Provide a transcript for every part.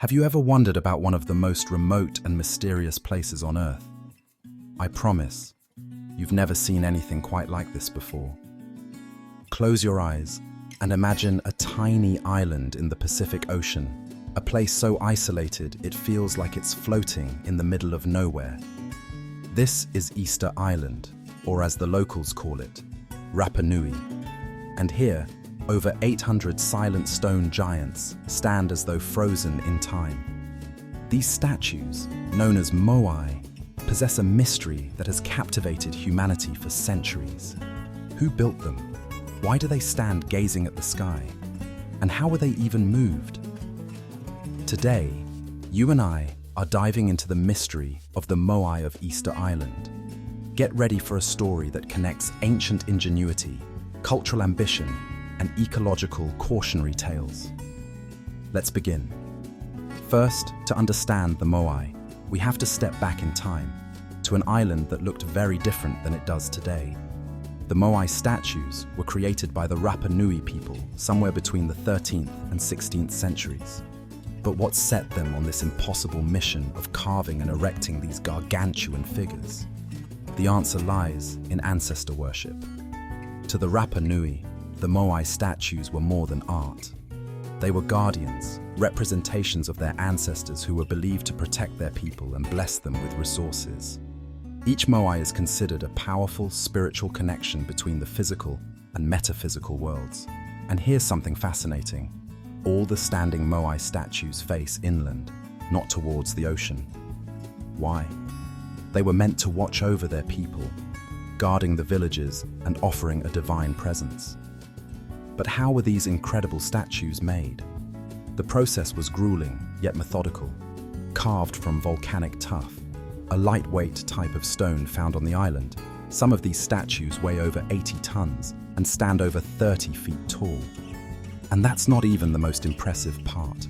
Have you ever wondered about one of the most remote and mysterious places on Earth? I promise, you've never seen anything quite like this before. Close your eyes and imagine a tiny island in the Pacific Ocean, a place so isolated it feels like it's floating in the middle of nowhere. This is Easter Island, or as the locals call it, Rapa Nui. And here, over 800 silent stone giants stand as though frozen in time. These statues, known as Moai, possess a mystery that has captivated humanity for centuries. Who built them? Why do they stand gazing at the sky? And how were they even moved? Today, you and I are diving into the mystery of the Moai of Easter Island. Get ready for a story that connects ancient ingenuity, cultural ambition, and ecological cautionary tales. Let's begin. First, to understand the Moai, we have to step back in time to an island that looked very different than it does today. The Moai statues were created by the Rapa Nui people somewhere between the 13th and 16th centuries. But what set them on this impossible mission of carving and erecting these gargantuan figures? The answer lies in ancestor worship. To the Rapa Nui, the Moai statues were more than art. They were guardians, representations of their ancestors who were believed to protect their people and bless them with resources. Each Moai is considered a powerful spiritual connection between the physical and metaphysical worlds. And here's something fascinating. All the standing Moai statues face inland, not towards the ocean. Why? They were meant to watch over their people, guarding the villages and offering a divine presence. But how were these incredible statues made? The process was grueling, yet methodical. Carved from volcanic tuff, a lightweight type of stone found on the island, some of these statues weigh over 80 tons and stand over 30 feet tall. And that's not even the most impressive part.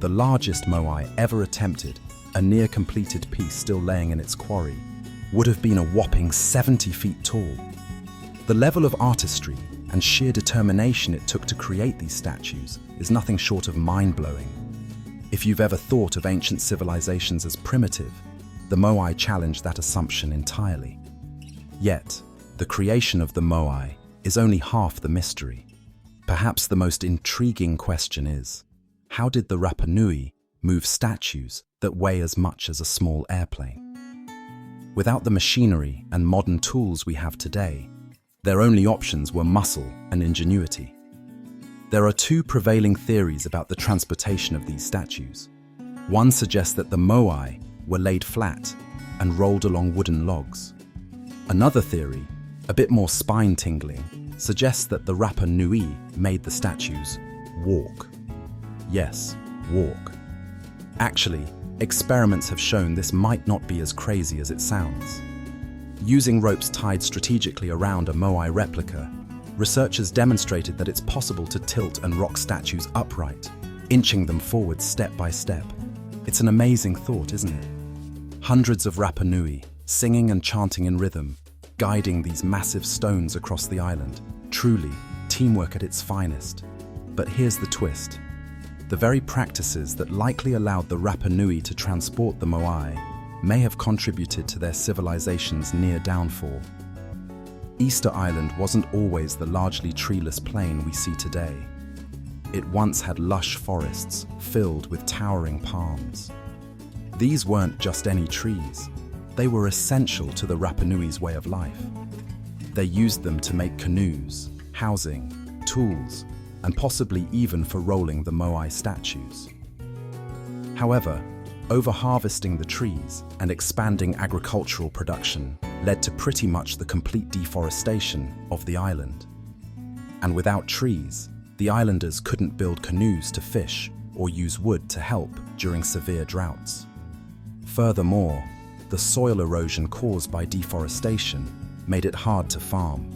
The largest Moai ever attempted, a near-completed piece still laying in its quarry, would have been a whopping 70 feet tall. The level of artistry and sheer determination it took to create these statues is nothing short of mind-blowing. If you've ever thought of ancient civilizations as primitive, the Moai challenged that assumption entirely. Yet, the creation of the Moai is only half the mystery. Perhaps the most intriguing question is, how did the Rapa Nui move statues that weigh as much as a small airplane? Without the machinery and modern tools we have today, their only options were muscle and ingenuity. There are two prevailing theories about the transportation of these statues. One suggests that the Moai were laid flat and rolled along wooden logs. Another theory, a bit more spine-tingling, suggests that the Rapa Nui made the statues walk. Yes, walk. Actually, experiments have shown this might not be as crazy as it sounds. Using ropes tied strategically around a Moai replica, researchers demonstrated that it's possible to tilt and rock statues upright, inching them forward step by step. It's an amazing thought, isn't it? Hundreds of Rapa Nui, singing and chanting in rhythm, guiding these massive stones across the island. Truly, teamwork at its finest. But here's the twist. The very practices that likely allowed the Rapa Nui to transport the Moai may have contributed to their civilization's near downfall. Easter Island wasn't always the largely treeless plain we see today. It once had lush forests filled with towering palms. These weren't just any trees. They were essential to the Rapa Nui's way of life. They used them to make canoes, housing, tools, and possibly even for rolling the Moai statues. However, over-harvesting the trees and expanding agricultural production led to pretty much the complete deforestation of the island. And without trees, the islanders couldn't build canoes to fish or use wood to help during severe droughts. Furthermore, the soil erosion caused by deforestation made it hard to farm.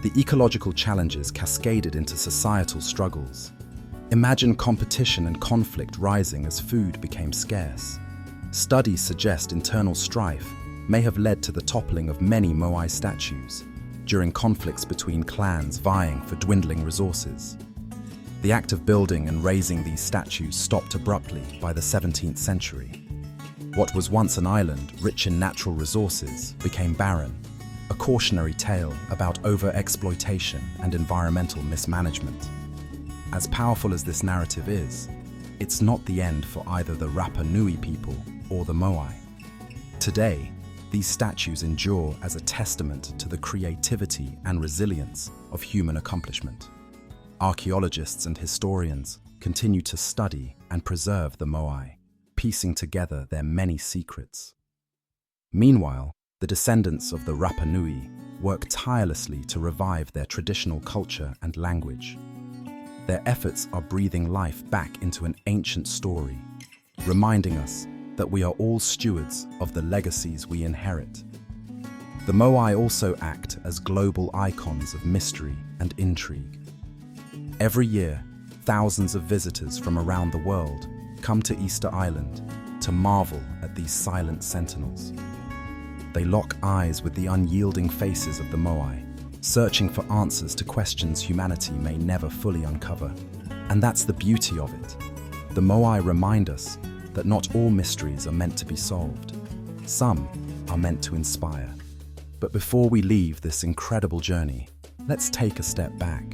The ecological challenges cascaded into societal struggles. Imagine competition and conflict rising as food became scarce. Studies suggest internal strife may have led to the toppling of many Moai statues during conflicts between clans vying for dwindling resources. The act of building and raising these statues stopped abruptly by the 17th century. What was once an island rich in natural resources became barren, a cautionary tale about over-exploitation and environmental mismanagement. As powerful as this narrative is, it's not the end for either the Rapa Nui people or the Moai. Today, these statues endure as a testament to the creativity and resilience of human accomplishment. Archaeologists and historians continue to study and preserve the Moai, piecing together their many secrets. Meanwhile, the descendants of the Rapa Nui work tirelessly to revive their traditional culture and language. Their efforts are breathing life back into an ancient story, reminding us that we are all stewards of the legacies we inherit. The Moai also act as global icons of mystery and intrigue. Every year, thousands of visitors from around the world come to Easter Island to marvel at these silent sentinels. They lock eyes with the unyielding faces of the Moai, searching for answers to questions humanity may never fully uncover. And that's the beauty of it. The Moai remind us that not all mysteries are meant to be solved. Some are meant to inspire. But before we leave this incredible journey, let's take a step back.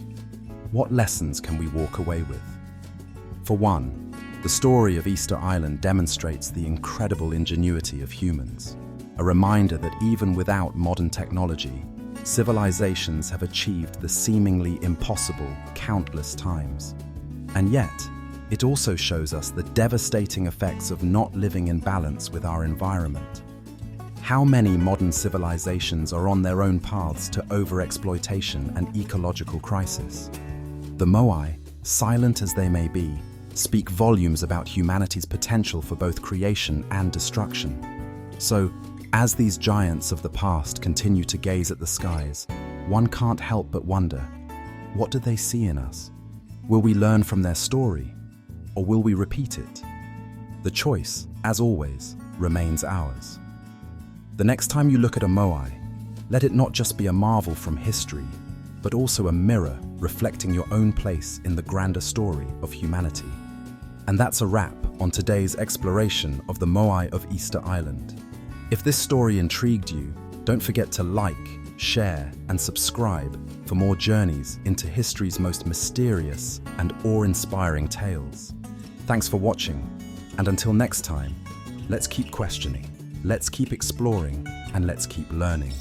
What lessons can we walk away with? For one, the story of Easter Island demonstrates the incredible ingenuity of humans, a reminder that even without modern technology, civilizations have achieved the seemingly impossible countless times. And yet, it also shows us the devastating effects of not living in balance with our environment. How many modern civilizations are on their own paths to overexploitation and ecological crisis? The Moai, silent as they may be, speak volumes about humanity's potential for both creation and destruction. So, as these giants of the past continue to gaze at the skies, one can't help but wonder, what do they see in us? Will we learn from their story, or will we repeat it? The choice, as always, remains ours. The next time you look at a Moai, let it not just be a marvel from history, but also a mirror reflecting your own place in the grander story of humanity. And that's a wrap on today's exploration of the Moai of Easter Island. If this story intrigued you, don't forget to like, share, and subscribe for more journeys into history's most mysterious and awe-inspiring tales. Thanks for watching, and until next time, let's keep questioning, let's keep exploring, and let's keep learning.